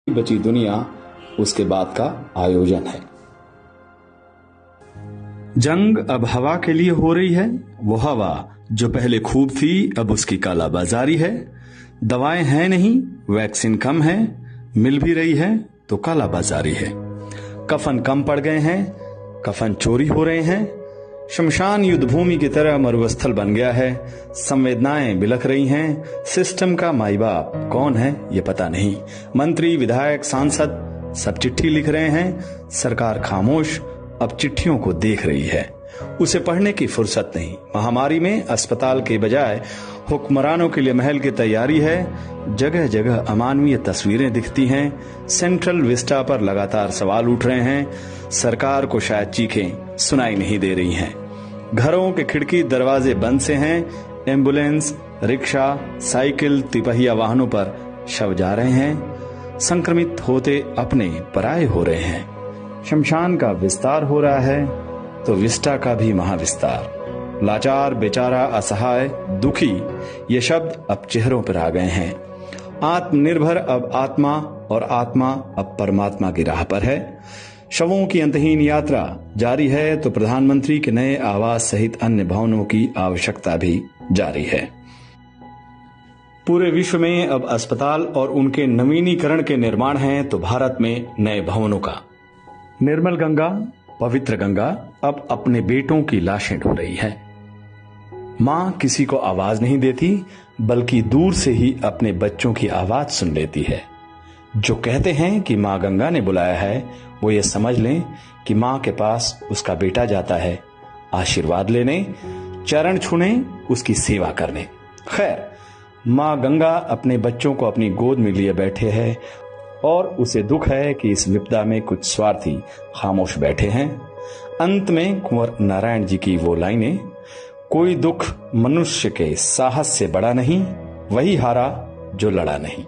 बची दुनिया उसके बाद का आयोजन है। जंग अब हवा के लिए हो रही है, वो हवा जो पहले खूब थी अब उसकी कालाबाजारी है। दवाएं हैं नहीं, वैक्सीन कम है, मिल भी रही है तो कालाबाजारी है। कफन कम पड़ गए हैं, कफन चोरी हो रहे हैं। शमशान युद्ध भूमि की तरह मरुस्थल बन गया है। संवेदनाएं बिलख रही हैं। सिस्टम का माई बाप कौन है ये पता नहीं। मंत्री, विधायक, सांसद सब चिट्ठी लिख रहे हैं। सरकार खामोश अब चिट्ठियों को देख रही है, उसे पढ़ने की फुर्सत नहीं। महामारी में अस्पताल के बजाय हुक्मरानों के लिए महल की तैयारी है। जगह जगह अमानवीय तस्वीरें दिखती हैं। सेंट्रल विस्टा पर लगातार सवाल उठ रहे हैं। सरकार को शायद चीखें सुनाई नहीं दे रही हैं। घरों के खिड़की दरवाजे बंद से हैं। एम्बुलेंस, रिक्शा, साइकिल, तिपहिया वाहनों पर शव जा रहे हैं। संक्रमित होते अपने पराये हो रहे हैं। शमशान का विस्तार हो रहा है तो विस्टा का भी महाविस्तार। लाचार, बेचारा, असहाय, दुखी ये शब्द अब चेहरों पर आ गए हैं। आत्मनिर्भर अब आत्मा और आत्मा अब परमात्मा की राह पर है। शवों की अंतहीन यात्रा जारी है तो प्रधानमंत्री के नए आवास सहित अन्य भवनों की आवश्यकता भी जारी है। पूरे विश्व में अब अस्पताल और उनके नवीनीकरण के निर्माण हैं तो भारत में नए भवनों का। निर्मल गंगा, पवित्र गंगा अब अपने बेटों की लाशें ढो रही है। मां किसी को आवाज नहीं देती बल्कि दूर से ही अपने बच्चों की आवाज सुन लेती है। जो कहते हैं कि मां गंगा ने बुलाया है वो ये समझ लें कि मां के पास उसका बेटा जाता है आशीर्वाद लेने, चरण छूने, उसकी सेवा करने। खैर, मां गंगा अपने बच्चों को अपनी गोद में लिए बैठे हैं और उसे दुख है कि इस विपदा में कुछ स्वार्थी खामोश बैठे हैं। अंत में कुंवर नारायण जी की वो लाइनें, कोई दुख मनुष्य के साहस से बड़ा नहीं, वही हारा जो लड़ा नहीं।